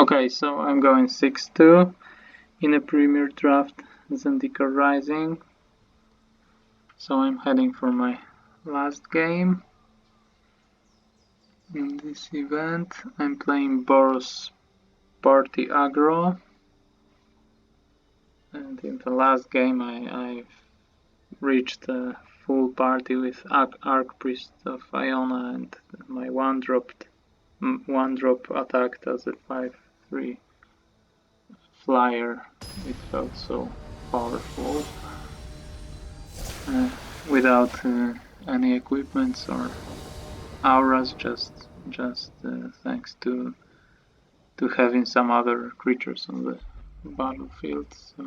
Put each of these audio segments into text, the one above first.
Okay, so I'm going 6-2 in a Premier Draft Zendikar Rising. So I'm heading for my last game in this event. I'm playing Boros Party Aggro. And in the last game I reached a full party with Archpriest of Iona, and my one drop attacked as a 5/3 flyer. It felt so powerful without any equipments or auras, just thanks to having some other creatures on the battlefield. So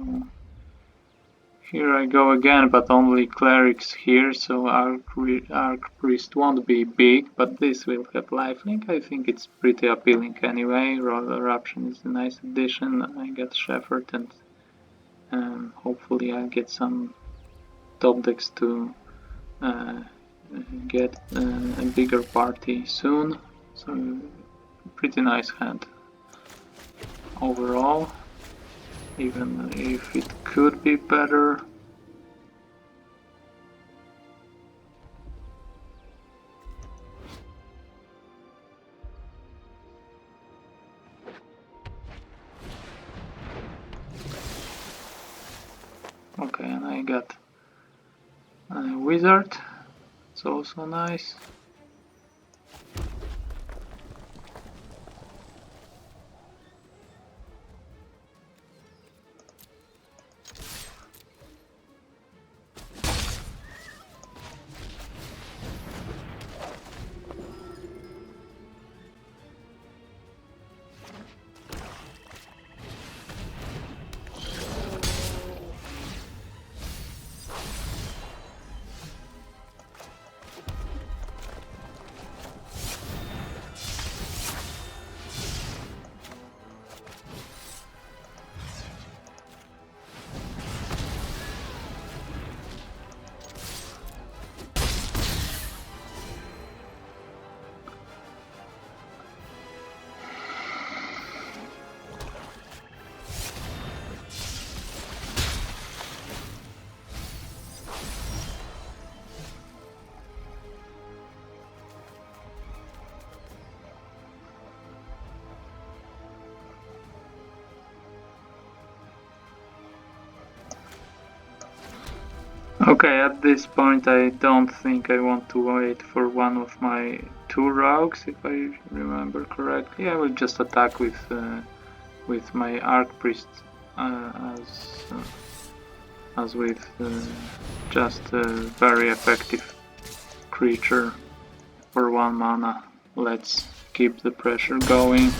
here I go again, but only clerics here, so Archpriest won't be big, but this will have lifelink. I think it's pretty appealing anyway. Royal Eruption is a nice addition. I got Shepherd, and hopefully I'll get some top decks to get a bigger party soon. So pretty nice hand overall, even if it could be better. Okay, and I got a wizard. It's also nice. Okay, at this point I don't think I want to wait for one of my two rogues, if I remember correctly. I will just attack with my Archpriest as with just a very effective creature for 1 mana. Let's keep the pressure going.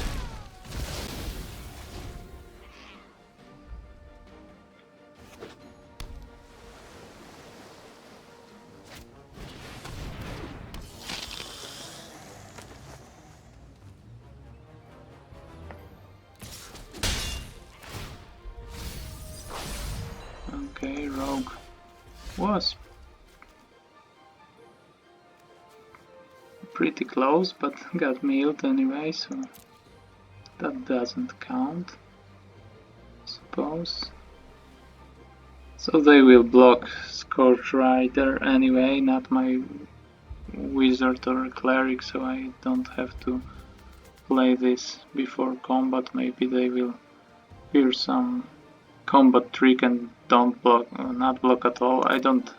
Okay, rogue was pretty close, but got milled anyway, so that doesn't count, I suppose. So they will block Scorch Rider anyway, not my wizard or cleric, so I don't have to play this before combat. Maybe they will hear some combat trick and don't block, not block at all. I don't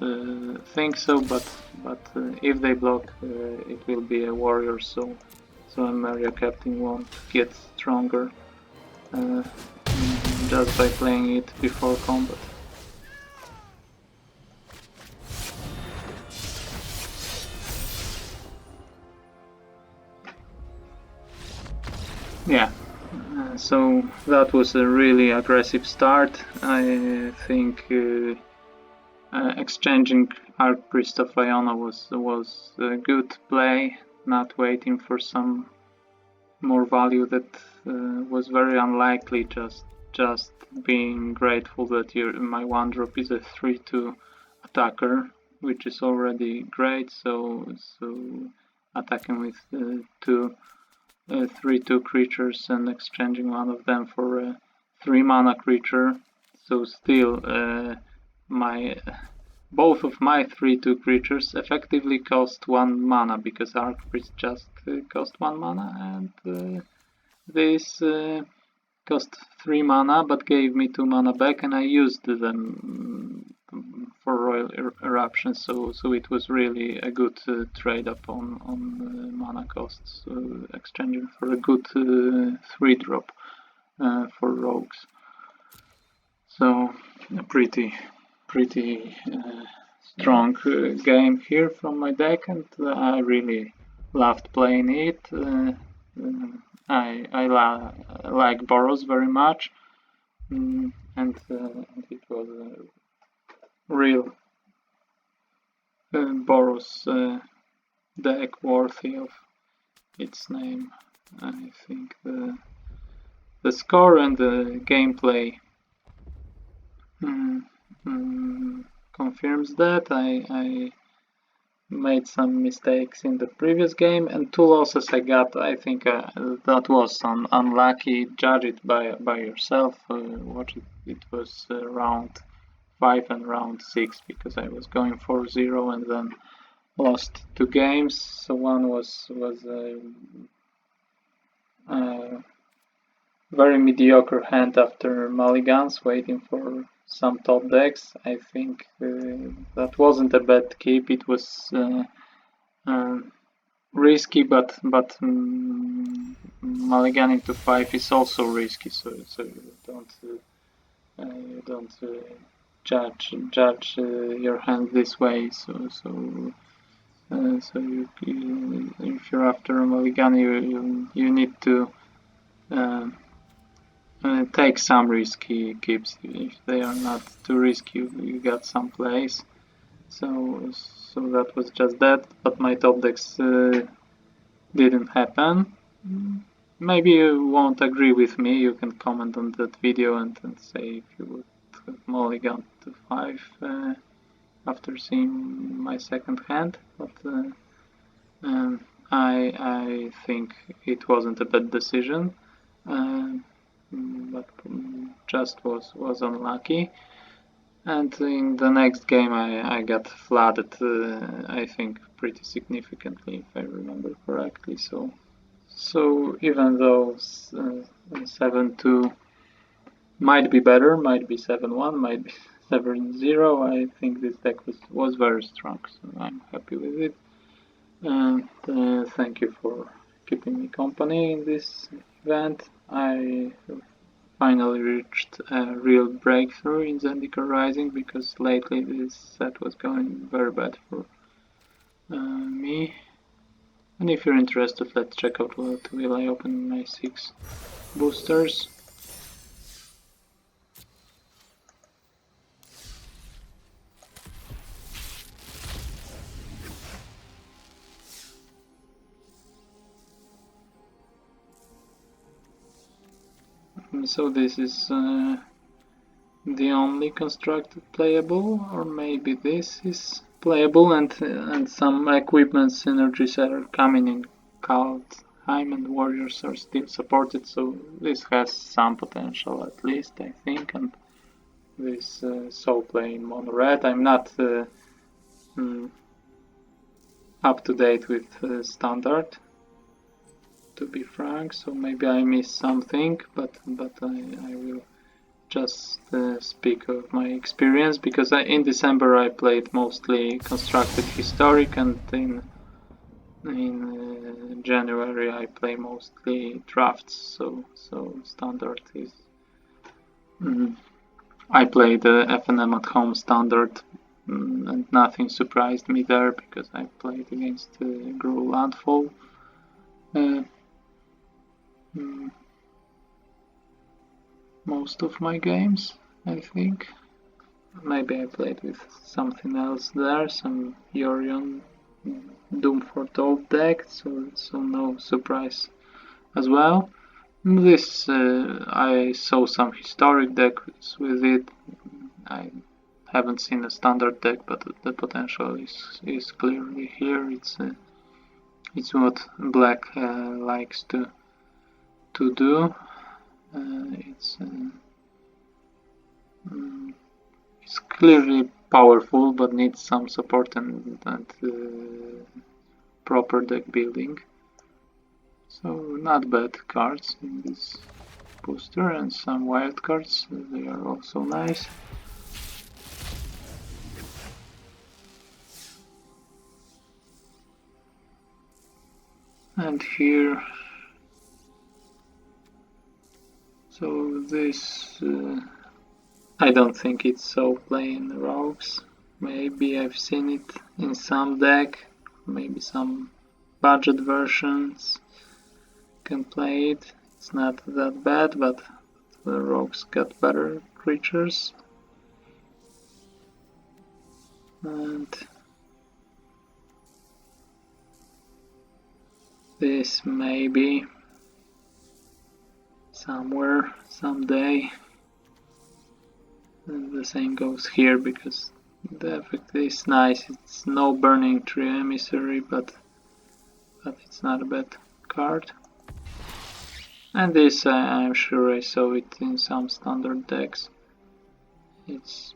think so, but if they block, it will be a warrior, so Maria Captain won't get stronger just by playing it before combat. Yeah. So that was a really aggressive start. I think exchanging Archpriest of Iona was a good play, not waiting for some more value that was very unlikely, just being grateful that my 1-drop is a 3/2 attacker, which is already great, so attacking with 2 3/2 creatures and exchanging one of them for a 3-mana creature. So still, both of my 3/2 creatures effectively cost 1 mana, because Archpriest just cost 1 mana, and this cost 3 mana but gave me 2 mana back, and I used them for Royal Eruption, so it was really a good trade up on mana costs, exchanging for a good 3-drop for rogues. So a pretty strong game here from my deck, and I really loved playing it. I like Boros very much, and it was a real Boros deck worthy of its name. I think the score and the gameplay confirms that. I made some mistakes in the previous game, and 2 losses I got. I think that was unlucky. Judge it by yourself. Watch it. It was round 5 and round 6, because I was going 4-0 and then lost 2 games. So one was very mediocre hand after mulligans, waiting for some top decks. I think that wasn't a bad keep. It was risky, but mulliganing to 5 is also risky. So you don't judge your hand this way. So if you're after a mulligan, you need to take some risky keeps. If they are not too risky, you got some plays. So that was just that. But my top decks didn't happen. Maybe you won't agree with me. You can comment on that video and say if you would have mulligan to 5 after seeing my second hand. But I think it wasn't a bad decision. But just was unlucky, and in the next game I got flooded, I think pretty significantly, if I remember correctly. So even though 7-2 might be better, might be 7-1, might be 7-0, I think this deck was very strong, so I'm happy with it. And thank you for keeping me company in this event. I finally reached a real breakthrough in Zendikar Rising, because lately this set was going very bad for me. And if you're interested, let's check out what will I open in my 6 boosters. So this is the only constructed playable, or maybe this is playable, and some equipment synergies are coming in. Kaldheim and Warriors are still supported, so this has some potential at least, I think. And this Soul Play in mono red. I'm not up to date with standard, to be frank, so maybe I missed something, but I will just speak of my experience, because in December I played mostly constructed historic, and in January I play mostly drafts, so standard is I played FNM at home standard, and nothing surprised me there, because I played against Aggro landfall. Most of my games, I think. Maybe I played with something else there, some Yorion Doomfort deck, so no surprise as well. This I saw some historic decks with it. I haven't seen a standard deck, but the potential is clearly here. It's what Black likes to to do. It's clearly powerful, but needs some support and proper deck building. So not bad cards in this booster, and some wild cards, they are also nice. And here, so this, I don't think it's so plain rogues. Maybe I've seen it in some deck, maybe some budget versions can play it. It's not that bad, but the rogues got better creatures. And this maybe somewhere, someday. And the same goes here, because the effect is nice. It's no Burning Tree Emissary, but it's not a bad card. And this, I'm sure I saw it in some standard decks. It's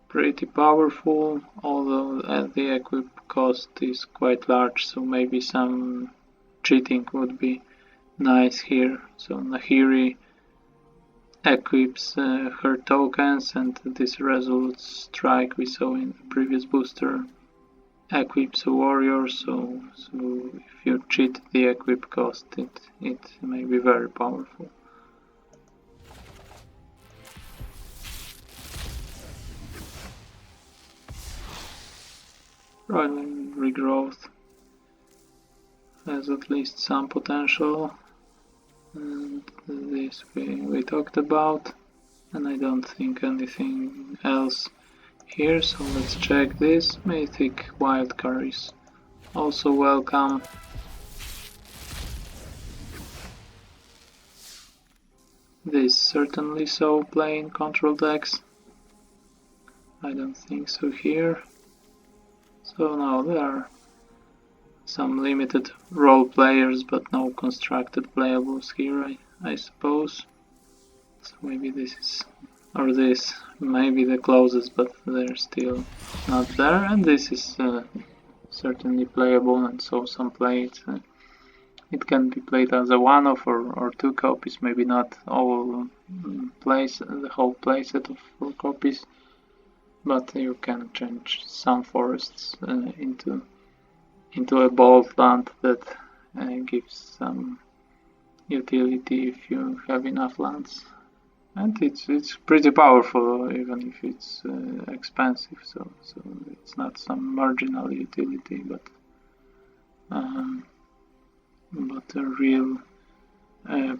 pretty powerful, although the equip cost is quite large, so maybe some cheating would be nice here. So Nahiri equips her tokens, and this Resolute Strike we saw in the previous booster equips a warrior, so if you cheat the equip cost, it may be very powerful. Roiling Regrowth has at least some potential, and this we talked about, and I don't think anything else here, so let's check this. Mythic Wildcard is also welcome. This certainly so playing control decks. I don't think so here. So now there are some limited role players, but no constructed playables here, I suppose. So maybe this is, or this, maybe the closest, but they're still not there. And this is certainly playable, and so some play it can be played as a one-off or two copies, maybe not all the whole playset of 4 copies, but you can change some forests into a bold land that gives some utility if you have enough lands. And it's pretty powerful, even if it's expensive, so it's not some marginal utility, but a real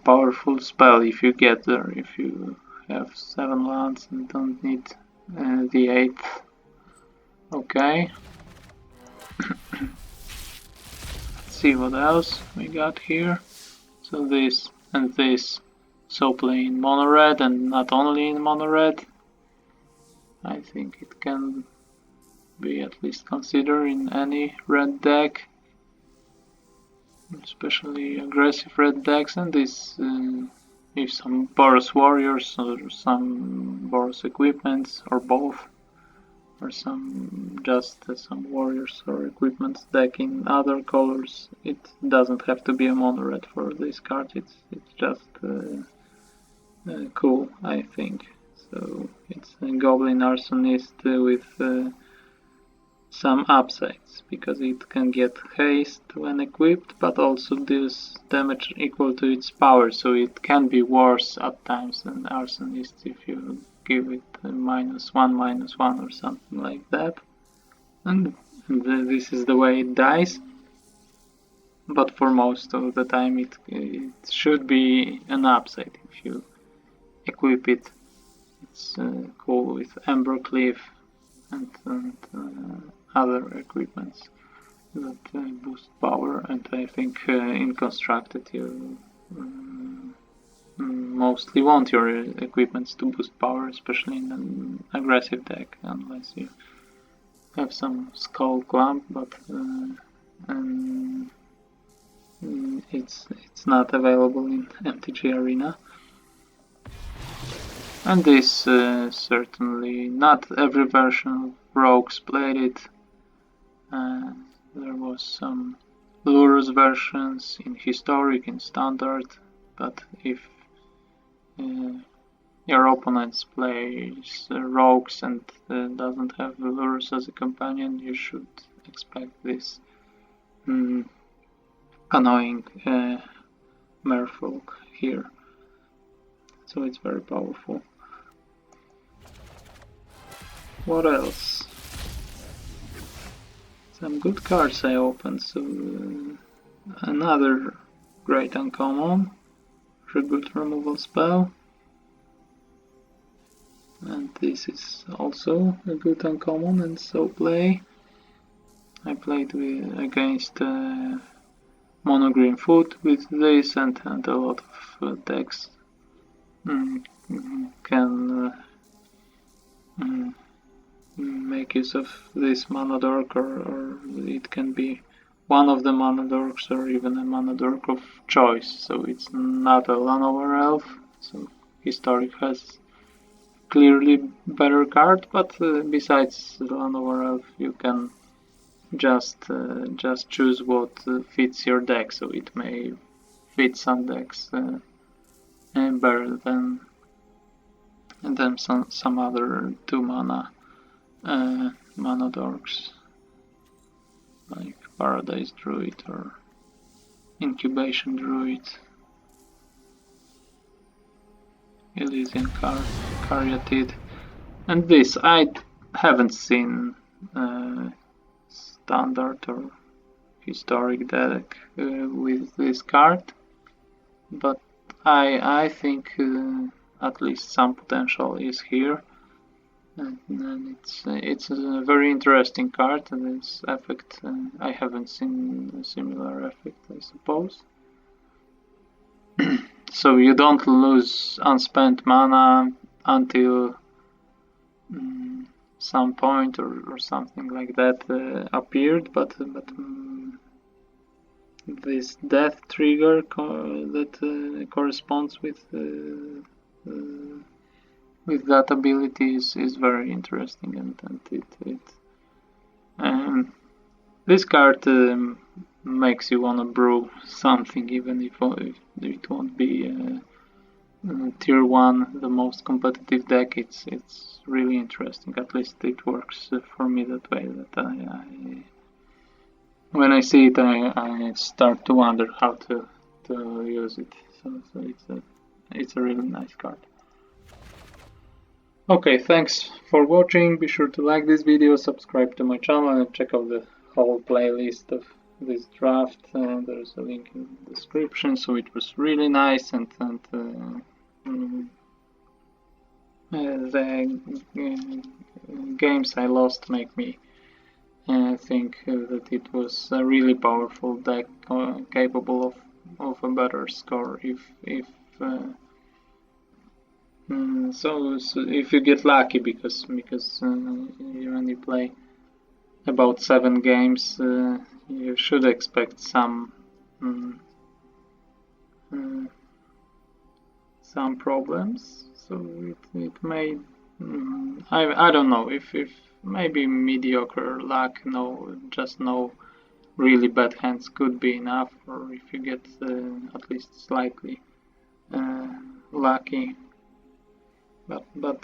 powerful spell if you get there, if you have 7 lands and don't need the 8th. Okay. Let's see what else we got here. So this and this, so play in mono red, and not only in mono red. I think it can be at least considered in any red deck, especially aggressive red decks. And this if some Boros warriors or some Boros equipments or both, or some warriors or equipments deck in other colors. It doesn't have to be a mono red for this card. It's just cool, I think. So it's a Goblin Arsonist with some upsides, because it can get haste when equipped, but also deals damage equal to its power, so it can be worse at times than Arsonist if you give it a -1/-1 or something like that. And this is the way it dies, but for most of the time it should be an upside if you equip it. It's cool with Embercleave and other equipments that boost power, and I think in Constructed you mostly want your equipments to boost power, especially in an aggressive deck, unless you have some Skull Clamp, but it's not available in MTG Arena. And this certainly not every version of Rogues played it. There was some Lurus versions in Historic, in Standard, but if your opponent plays Rogues and doesn't have Lurus as a companion, you should expect this annoying Merfolk here. So it's very powerful. What else? Some good cards I opened, so another great uncommon, Tribute Removal Spell. And this is also a good uncommon, and so play. I played against Mono Green Foot with this, and a lot of decks can make use of this mana dork, or it can be one of the mana dorks, or even a mana dork of choice. So it's not a land over elf. So Historic has clearly better card, but besides land over elf, you can just choose what fits your deck. So it may fit some decks better than some other 2 mana mana dorks like Paradise Druid or Incubation Druid, Elysian Caryatid, and this I haven't seen Standard or Historic deck with this card, but I think at least some potential is here. And it's a very interesting card, and its effect I haven't seen a similar effect, I suppose. So you don't lose unspent mana until some point or something like that appeared, but this death trigger that corresponds with that ability is very interesting, and this card makes you wanna brew something, even if it won't be tier 1, the most competitive deck. It's really interesting. At least it works for me that way. That when I see it, I start to wonder how to use it. So it's a really nice card. Okay, thanks for watching. Be sure to like this video, subscribe to my channel, and check out the whole playlist of this draft. There's a link in the description. So it was really nice, and the games I lost make me think that it was a really powerful deck, capable of a better score if so if you get lucky, because you only play about 7 games, you should expect some problems. So it may I don't know if maybe mediocre luck, just no really bad hands could be enough, or if you get at least slightly lucky. But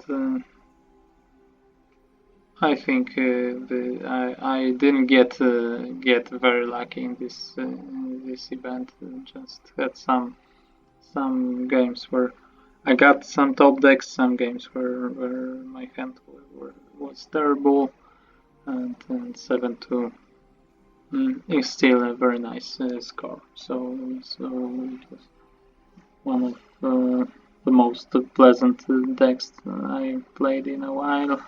I think I didn't get very lucky in this event. Just had some games where I got some top decks, some games where my hand was terrible, and 7-2 is still a very nice score. So it was one of the most pleasant decks I played in a while.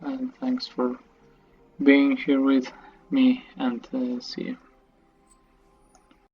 And thanks for being here with me, and see you.